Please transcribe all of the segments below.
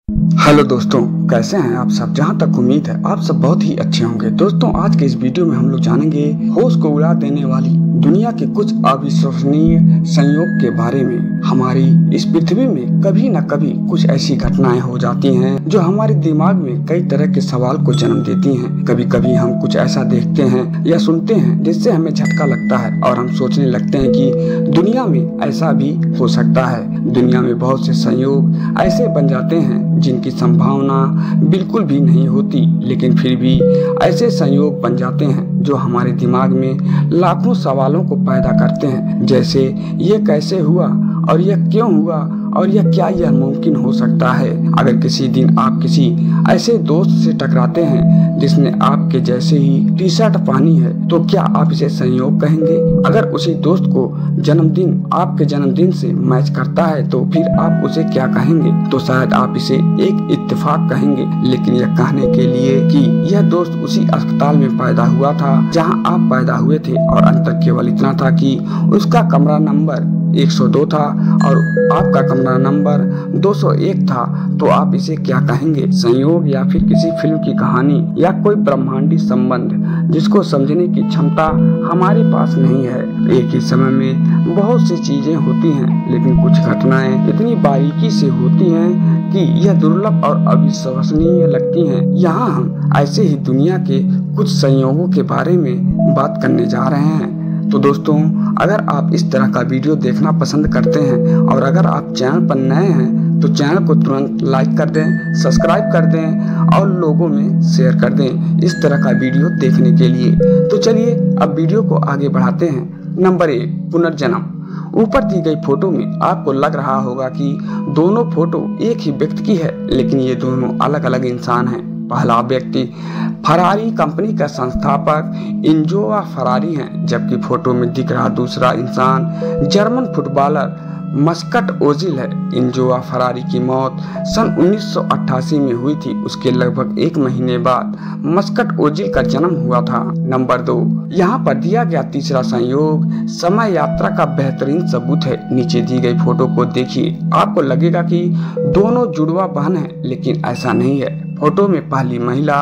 Hello दोस्तों, कैसे हैं आप सब। जहां तक उम्मीद है आप सब बहुत ही अच्छे होंगे। दोस्तों, आज के इस वीडियो में हम लोग जानेंगे होश को उड़ा देने वाली दुनिया के कुछ अविश्वसनीय संयोग के बारे में। हमारी इस पृथ्वी में कभी न कभी कुछ ऐसी घटनाएं हो जाती हैं जो हमारे दिमाग में कई तरह के सवाल को जन्म देती हैं। कभी कभी हम कुछ ऐसा देखते हैं या सुनते हैं जिससे हमें झटका लगता है और हम सोचने लगते हैं कि दुनिया में ऐसा भी हो सकता है। दुनिया में बहुत से संयोग ऐसे बन जाते हैं जिनकी संभावना बिल्कुल भी नहीं होती, लेकिन फिर भी ऐसे संयोग बन जाते हैं जो हमारे दिमाग में लाखों सवालों को पैदा करते हैं। जैसे ये कैसे हुआ और यह क्यों हुआ और यह क्या यह मुमकिन हो सकता है। अगर किसी दिन आप किसी ऐसे दोस्त से टकराते हैं जिसने आपके जैसे ही टी शर्ट पहनी है, तो क्या आप इसे संयोग कहेंगे? अगर उसी दोस्त को जन्मदिन आपके जन्मदिन से मैच करता है तो फिर आप उसे क्या कहेंगे? तो शायद आप इसे एक इत्तेफाक कहेंगे, लेकिन यह कहने के लिए कि यह दोस्त उसी अस्पताल में पैदा हुआ था जहां आप पैदा हुए थे, और अंतर केवल इतना था कि उसका कमरा नंबर 102 था और आपका कमरा नंबर 201 था, तो आप इसे क्या कहेंगे? संयोग या फिर किसी फिल्म की कहानी या कोई ब्रह्मांडी संबंध जिसको समझने की क्षमता हमारे पास नहीं है। एक ही समय में बहुत सी चीजें होती हैं, लेकिन कुछ घटनाएं इतनी बारीकी से होती हैं कि यह दुर्लभ और अविश्वसनीय लगती हैं। यहाँ हम ऐसे ही दुनिया के कुछ संयोगों के बारे में बात करने जा रहे हैं। तो दोस्तों, अगर आप इस तरह का वीडियो देखना पसंद करते हैं और अगर आप चैनल पर नए हैं तो चैनल को तुरंत लाइक कर दें, सब्सक्राइब कर दें और लोगों में शेयर कर दें इस तरह का वीडियो देखने के लिए। तो चलिए अब वीडियो को आगे बढ़ाते हैं। नंबर 1, पुनर्जन्म। ऊपर दी गई फोटो में आपको लग रहा होगा कि दोनों फोटो एक ही व्यक्ति की है, लेकिन ये दोनों अलग अलग इंसान हैं। पहला व्यक्ति फरारी कंपनी का संस्थापक इन्जो फरारी हैं, जबकि फोटो में दिख रहा दूसरा इंसान जर्मन फुटबॉलर मस्कट ओजिल है। इन्जो फरारी की मौत सन 1988 में हुई थी। उसके लगभग एक महीने बाद मस्कट ओजिल का जन्म हुआ था। नंबर 2, यहाँ पर दिया गया तीसरा संयोग समय यात्रा का बेहतरीन सबूत है। नीचे दी गई फोटो को देखिए, आपको लगेगा कि दोनों जुड़वा बहन हैं, लेकिन ऐसा नहीं है। फोटो में पहली महिला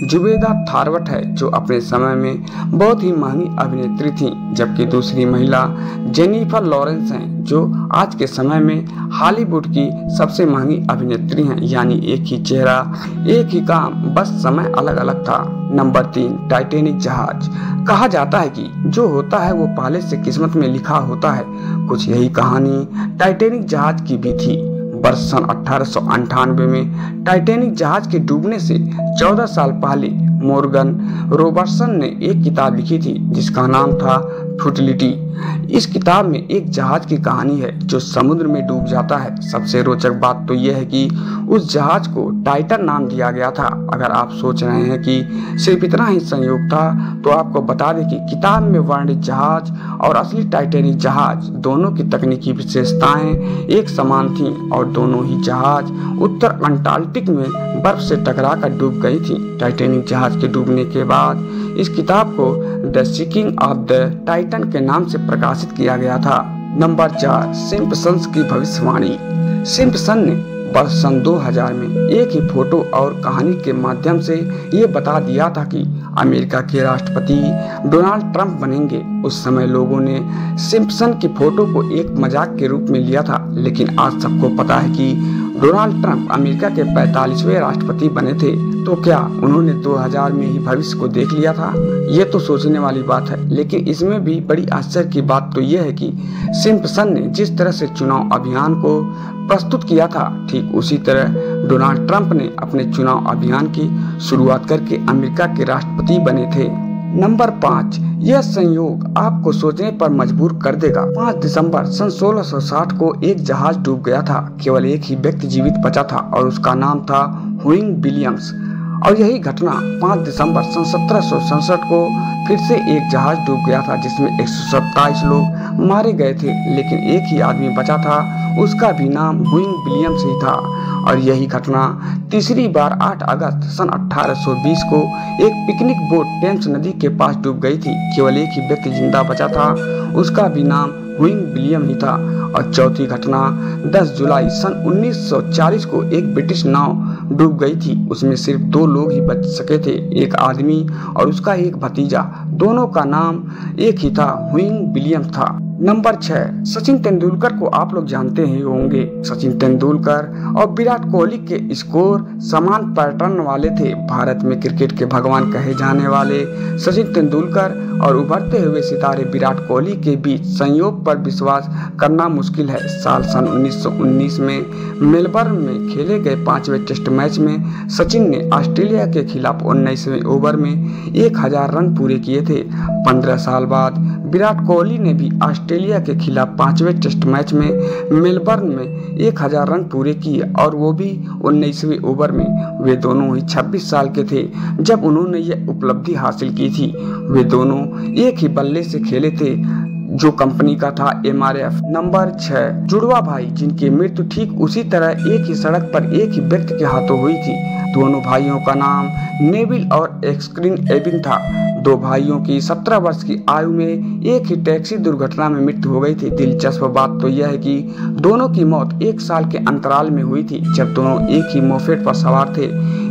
जुबेदा थारवट है, जो अपने समय में बहुत ही महंगी अभिनेत्री थी, जबकि दूसरी महिला जेनिफर लॉरेंस हैं, जो आज के समय में हॉलीवुड की सबसे महंगी अभिनेत्री हैं। यानी एक ही चेहरा, एक ही काम, बस समय अलग अलग था। नंबर 3, टाइटैनिक जहाज। कहा जाता है कि जो होता है वो पहले से किस्मत में लिखा होता है। कुछ यही कहानी टाइटैनिक जहाज की भी थी। वर्ष सन 1898 में टाइटैनिक जहाज के डूबने से 14 साल पहले मॉर्गन रॉबर्टसन ने एक किताब लिखी थी जिसका नाम था फ्यूटिलिटी। इस किताब में एक जहाज की कहानी है जो समुद्र में डूब जाता है। सबसे रोचक बात तो यह है कि उस जहाज को टाइटन नाम दिया गया था। अगर आप सोच रहे हैं कि सिर्फ इतना ही संयोग था, तो आपको बता दें कि किताब में वर्णित जहाज और असली टाइटैनिक जहाज दोनों की तकनीकी विशेषताएं एक समान थीं और दोनों ही जहाज उत्तर अंटार्कटिक में बर्फ से टकराकर डूब गई थी। टाइटैनिक जहाज के डूबने के बाद इस किताब को the sinking of the Titan के नाम से प्रकाशित किया गया था। नंबर 4, सिम्पसन्स की भविष्यवाणी। सिम्पसन ने वर्ष सन 2000 में एक ही फोटो और कहानी के माध्यम से ये बता दिया था कि अमेरिका के राष्ट्रपति डोनाल्ड ट्रंप बनेंगे। उस समय लोगों ने सिम्पसन की फोटो को एक मजाक के रूप में लिया था, लेकिन आज सबको पता है कि डोनाल्ड ट्रंप अमेरिका के 45वें राष्ट्रपति बने थे। तो क्या उन्होंने 2000 में ही भविष्य को देख लिया था? ये तो सोचने वाली बात है, लेकिन इसमें भी बड़ी आश्चर्य की बात तो यह है कि सिम्पसन ने जिस तरह से चुनाव अभियान को प्रस्तुत किया था, ठीक उसी तरह डोनाल्ड ट्रंप ने अपने चुनाव अभियान की शुरुआत करके अमेरिका के राष्ट्रपति बने थे। नंबर 5, यह संयोग आपको सोचने पर मजबूर कर देगा। 5 दिसंबर सन 1660 को एक जहाज डूब गया था। केवल एक ही व्यक्ति जीवित बचा था और उसका नाम था ह्यूइंग विलियम्स। और यही घटना 5 दिसंबर सन 1767 को फिर से एक जहाज डूब गया था, जिसमें 127 लोग मारे गए थे, लेकिन एक ही आदमी बचा था। उसका भी नाम ह्यूइंग विलियम्स ही था। और यही घटना तीसरी बार 8 अगस्त सन 1820 को एक पिकनिक बोट टेम्स नदी के पास डूब गई थी। केवल एक ही व्यक्ति जिंदा बचा था, उसका भी नाम हुइंग विलियम ही था। और चौथी घटना 10 जुलाई सन 1940 को एक ब्रिटिश नाव डूब गई थी। उसमें सिर्फ 2 लोग ही बच सके थे, एक आदमी और उसका एक भतीजा। दोनों का नाम एक ही था, हुइंग विलियम था। नंबर 6, सचिन तेंदुलकर को आप लोग जानते ही होंगे। सचिन तेंदुलकर और विराट कोहली के स्कोर समान पैटर्न वाले थे। भारत में क्रिकेट के भगवान कहे जाने वाले सचिन तेंदुलकर और उभरते हुए सितारे विराट कोहली के बीच संयोग पर विश्वास करना मुश्किल है। साल सन 1919 में मेलबर्न में खेले गए 5वें टेस्ट मैच में सचिन ने ऑस्ट्रेलिया के खिलाफ 19वें ओवर में 1000 रन पूरे किए थे। 15 साल बाद विराट कोहली ने भी ऑस्ट्रेलिया के खिलाफ 5वें टेस्ट मैच में मेलबर्न में 1000 रन पूरे किए और वो भी 19वें ओवर में। वे दोनों ही 26 साल के थे जब उन्होंने ये उपलब्धि हासिल की थी। वे दोनों एक ही बल्ले से खेले थे जो कंपनी का था MRF। नंबर 6, जुड़वा भाई जिनकी मृत्यु ठीक उसी तरह एक ही सड़क पर एक ही व्यक्ति के हाथों हुई थी। दोनों भाइयों का नाम नेविल और एक्सक्रीन एबिन था। 2 भाइयों की 17 वर्ष की आयु में एक ही टैक्सी दुर्घटना में मृत्यु हो गई थी। दिलचस्प बात तो यह है कि दोनों की मौत 1 साल के अंतराल में हुई थी जब दोनों एक ही मोपेड पर सवार थे।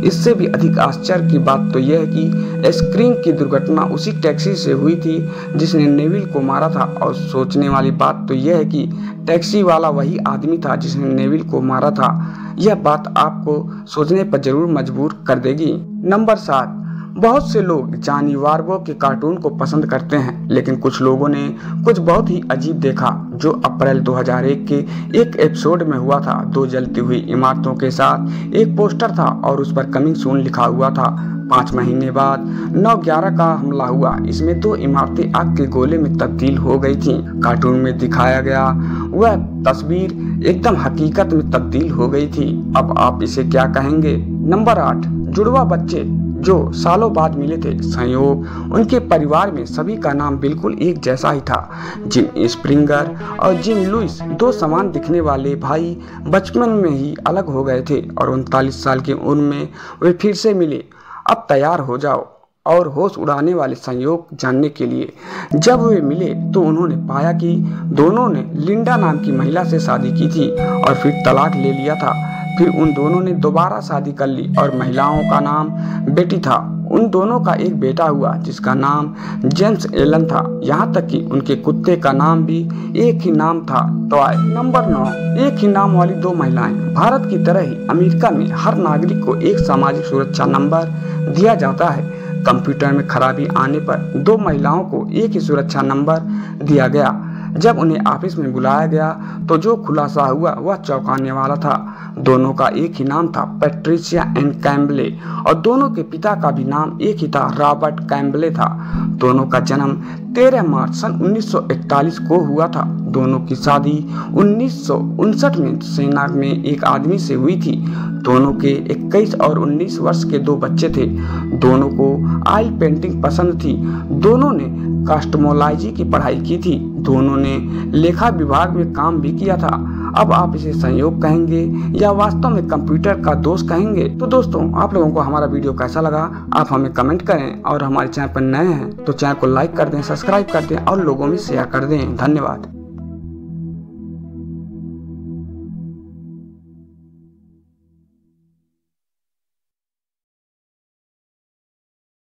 इससे भी अधिक आश्चर्य की बात तो यह है कि स्क्रीन की दुर्घटना उसी टैक्सी से हुई थी जिसने नेविल को मारा था। और सोचने वाली बात तो यह है कि टैक्सी वाला वही आदमी था जिसने नेविल को मारा था। यह बात आपको सोचने पर जरूर मजबूर कर देगी। नंबर 7, बहुत से लोग जॉनी वार्गो के कार्टून को पसंद करते हैं, लेकिन कुछ लोगों ने कुछ बहुत ही अजीब देखा जो अप्रैल 2001 के एक एपिसोड में हुआ था। 2 जलती हुई इमारतों के साथ एक पोस्टर था और उस पर कमिंग सून लिखा हुआ था। 5 महीने बाद 9/11 का हमला हुआ। इसमें 2 इमारतें आग के गोले में तब्दील हो गई थीं। कार्टून में दिखाया गया वह तस्वीर एकदम हकीकत में तब्दील हो गई थी। अब आप इसे क्या कहेंगे। नंबर 8, जुड़वा बच्चे जो सालों बाद मिले थे। संयोग उनके परिवार में सभी का नाम बिल्कुल एक जैसा ही था। जिम स्प्रिंगर और जिम लुइस 2 समान दिखने वाले भाई बचपन में ही अलग हो गए थे और 39 साल की उम्र में वे फिर से मिले। अब तैयार हो जाओ और होश उड़ाने वाले संयोग जानने के लिए। जब वे मिले तो उन्होंने पाया कि दोनों ने लिंडा नाम की महिला से शादी की थी और फिर तलाक ले लिया था। फिर उन दोनों ने दोबारा शादी कर ली और महिलाओं का नाम बेटी था। उन दोनों का एक बेटा हुआ जिसका नाम जेम्स एलन था। यहाँ तक कि उनके कुत्ते का नाम भी एक ही नाम था, टॉय। नंबर 9, एक ही नाम वाली 2 महिलाएं। भारत की तरह ही अमेरिका में हर नागरिक को एक सामाजिक सुरक्षा नंबर दिया जाता है। कंप्यूटर में खराबी आने पर 2 महिलाओं को एक ही सुरक्षा नंबर दिया गया। जब उन्हें ऑफिस में बुलाया गया तो जो खुलासा हुआ वह चौंकाने वाला था। दोनों का एक ही नाम था, पैट्रिशिया एंड कैम्बले, और दोनों के पिता का भी नाम एक ही था, रॉबर्ट कैम्बले था। दोनों का जन्म 13 मार्च सन 1941 को हुआ था। दोनों की शादी 1959 में सेना में एक आदमी से हुई थी। दोनों के 21 और 19 वर्ष के 2 बच्चे थे। दोनों को ऑयल पेंटिंग पसंद थी। दोनों ने कॉस्मोलॉजी की पढ़ाई की थी। दोनों ने लेखा विभाग में काम भी किया था। अब आप इसे संयोग कहेंगे या वास्तव में कंप्यूटर का दोष कहेंगे। तो दोस्तों, आप लोगों को हमारा वीडियो कैसा लगा आप हमें कमेंट करें, और हमारे चैनल पर नए हैं तो चैनल को लाइक कर दें, सब्सक्राइब कर दें और लोगों में शेयर कर दें। धन्यवाद।